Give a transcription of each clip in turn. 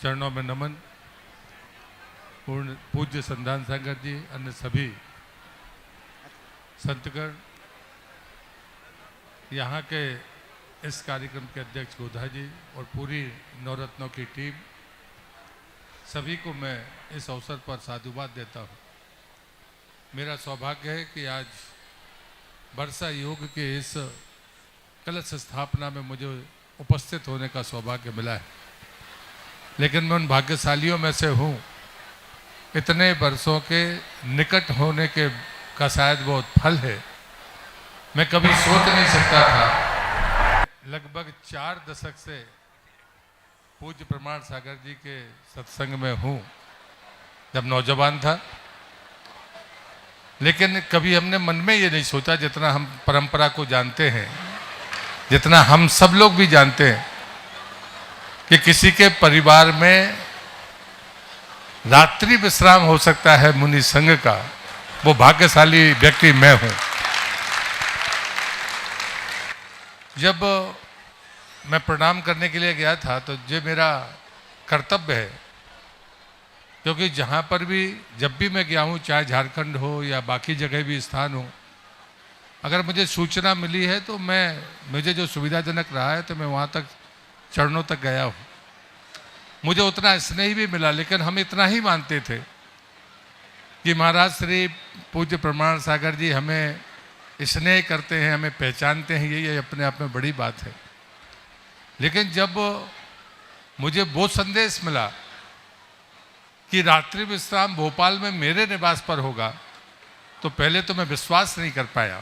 चरणों में नमन। पूर्ण पूज्य संधान सागर जी, अन्य सभी संतगण, यहाँ के इस कार्यक्रम के अध्यक्ष गोधा जी और पूरी नवरत्नों की टीम, सभी को मैं इस अवसर पर साधुवाद देता हूँ। मेरा सौभाग्य है कि आज वर्षा योग के इस कलश स्थापना में मुझे उपस्थित होने का सौभाग्य मिला है, लेकिन मैं उन भाग्यशालियों में से हूँ। इतने वर्षों के निकट होने के का शायद बहुत फल है। मैं कभी सोच नहीं सकता था, लगभग 4 दशक से पूज्य प्रमाण सागर जी के सत्संग में हूँ जब नौजवान था, लेकिन कभी हमने मन में ये नहीं सोचा, जितना हम परंपरा को जानते हैं, जितना हम सब लोग भी जानते हैं कि किसी के परिवार में रात्रि विश्राम हो सकता है मुनि संघ का, वो भाग्यशाली व्यक्ति मैं हूं। जब मैं प्रणाम करने के लिए गया था तो ये मेरा कर्तव्य है, क्योंकि जहाँ पर भी जब भी मैं गया हूँ, चाहे झारखंड हो या बाकी जगह भी स्थान हो, अगर मुझे सूचना मिली है तो मुझे जो सुविधाजनक रहा है तो मैं वहाँ तक चरणों तक गया हूँ। मुझे उतना स्नेह भी मिला, लेकिन हम इतना ही मानते थे कि महाराज श्री पूज्य प्रमाण सागर जी हमें स्नेह करते हैं, हमें पहचानते हैं, ये अपने आप में बड़ी बात है। लेकिन जब मुझे वो संदेश मिला कि रात्रि विश्राम भोपाल में मेरे निवास पर होगा, तो पहले तो मैं विश्वास नहीं कर पाया,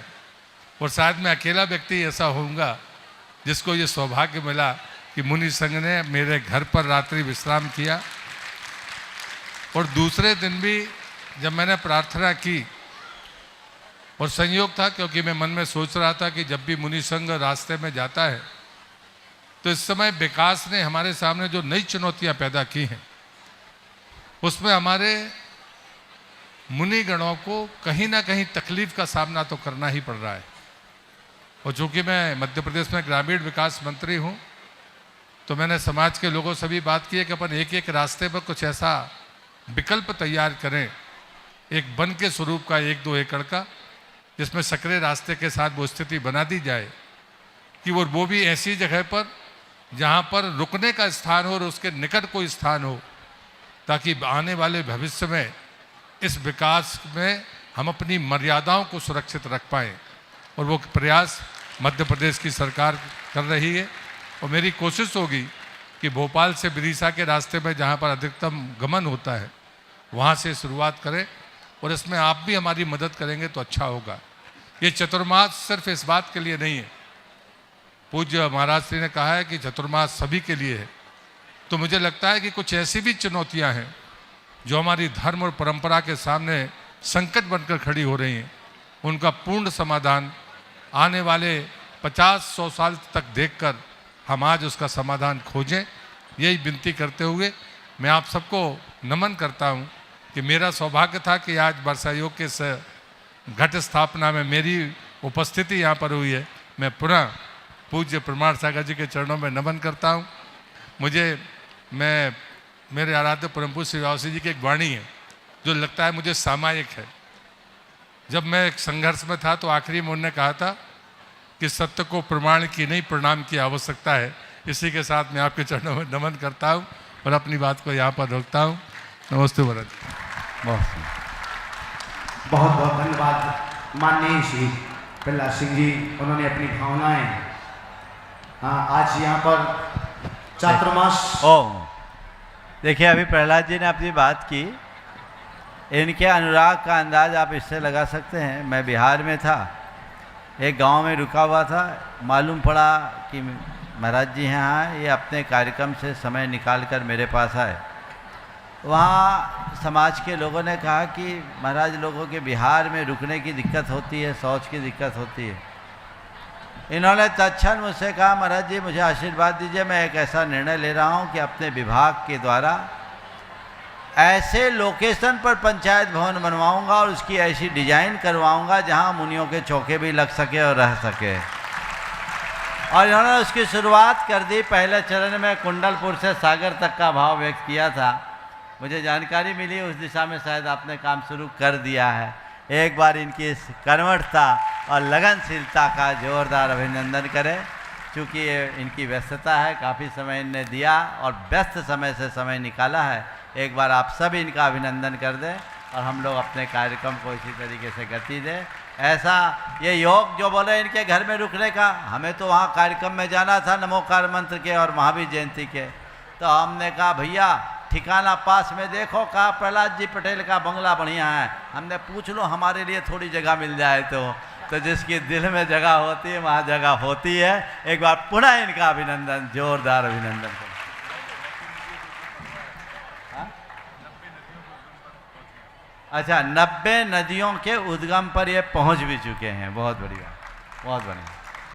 और शायद मैं अकेला व्यक्ति ऐसा होऊंगा जिसको ये सौभाग्य मिला कि मुनि संघ ने मेरे घर पर रात्रि विश्राम किया। और दूसरे दिन भी जब मैंने प्रार्थना की, और संयोग था क्योंकि मैं मन में सोच रहा था कि जब भी मुनि संघ रास्ते में जाता है तो इस समय विकास ने हमारे सामने जो नई चुनौतियां पैदा की हैं, उसमें हमारे मुनिगणों को कहीं ना कहीं तकलीफ का सामना तो करना ही पड़ रहा है। और चूंकि मैं मध्य प्रदेश में ग्रामीण विकास मंत्री हूं, तो मैंने समाज के लोगों से भी बात की है कि अपन एक एक रास्ते पर कुछ ऐसा विकल्प तैयार करें, एक वन के स्वरूप का 1-2 एकड़ का, जिसमें सकरे रास्ते के साथ वो स्थिति बना दी जाए कि वो भी ऐसी जगह पर जहां पर रुकने का स्थान हो और उसके निकट कोई स्थान हो, ताकि आने वाले भविष्य में इस विकास में हम अपनी मर्यादाओं को सुरक्षित रख पाएँ। और वो प्रयास मध्य प्रदेश की सरकार कर रही है, और मेरी कोशिश होगी कि भोपाल से बिदिशा के रास्ते में जहाँ पर अधिकतम गमन होता है, वहाँ से शुरुआत करें, और इसमें आप भी हमारी मदद करेंगे तो अच्छा होगा। ये चतुर्मास सिर्फ इस बात के लिए नहीं है, पूज्य महाराज श्री ने कहा है कि चतुर्मास सभी के लिए है। तो मुझे लगता है कि कुछ ऐसी भी चुनौतियाँ हैं जो हमारी धर्म और परंपरा के सामने संकट बनकर खड़ी हो रही हैं, उनका पूर्ण समाधान आने वाले 50-100 साल तक देखकर हम आज उसका समाधान खोजें। यही विनती करते हुए मैं आप सबको नमन करता हूं कि मेरा सौभाग्य था कि आज वर्षा योग के इस घट स्थापना में मेरी उपस्थिति यहाँ पर हुई है। मैं पुनः पूज्य प्रमाण सागर जी के चरणों में नमन करता हूँ। मेरे आराध्य परम पूज्य श्री वासी जी की एक वाणी है जो लगता है मुझे सामायिक है। जब मैं एक संघर्ष में था तो आखिरी में उन्होंने कहा था कि सत्य को प्रमाण की नहीं प्रणाम की आवश्यकता है। इसी के साथ मैं आपके चरणों में नमन करता हूँ और अपनी बात को यहाँ पर रोकता हूँ। नमस्ते महाराज। बहुत बहुत धन्यवाद माननीय श्री प्रहलाद सिंह जी, उन्होंने अपनी भावनाएं आज यहाँ पर चातुर्मास। देखिए, अभी प्रहलाद जी ने अपनी बात की, इनके अनुराग का अंदाज आप इससे लगा सकते हैं। मैं बिहार में था, एक गांव में रुका हुआ था, मालूम पड़ा कि महाराज जी यहाँ ये अपने कार्यक्रम से समय निकाल कर मेरे पास आए। वहाँ समाज के लोगों ने कहा कि महाराज लोगों के बिहार में रुकने की दिक्कत होती है, शौच की दिक्कत होती है। इन्होंने तत्क्षण मुझसे कहा, महाराज जी मुझे आशीर्वाद दीजिए, मैं एक ऐसा निर्णय ले रहा हूँ कि अपने विभाग के द्वारा ऐसे लोकेशन पर पंचायत भवन बनवाऊंगा और उसकी ऐसी डिजाइन करवाऊंगा जहां मुनियों के चौके भी लग सके और रह सके। और इन्होंने उसकी शुरुआत कर दी। पहले चरण में कुंडलपुर से सागर तक का भाव व्यक्त किया था। मुझे जानकारी मिली उस दिशा में शायद आपने काम शुरू कर दिया है। एक बार इनकी इस कर्मठता और लगनशीलता का जोरदार अभिनंदन करें। चूँकि ये इनकी व्यस्तता है, काफ़ी समय इनने दिया और व्यस्त समय से समय निकाला है। एक बार आप सब इनका अभिनंदन कर दें और हम लोग अपने कार्यक्रम को इसी तरीके से गति दें। ऐसा ये योग जो बोले इनके घर में रुकने का, हमें तो वहाँ कार्यक्रम में जाना था नमोकार मंत्र के और महावीर जयंती के, तो हमने कहा भैया ठिकाना पास में देखो, कहा प्रहलाद जी पटेल का बंगला बढ़िया है। हमने पूछ लो हमारे लिए थोड़ी जगह मिल जाए तो जिसकी दिल में जगह होती है वहाँ जगह होती है। एक बार पुनः इनका अभिनंदन, जोरदार अभिनंदन करें। अच्छा, 90 नदियों के उद्गम पर ये पहुंच भी चुके हैं। बहुत बढ़िया, बहुत बढ़िया।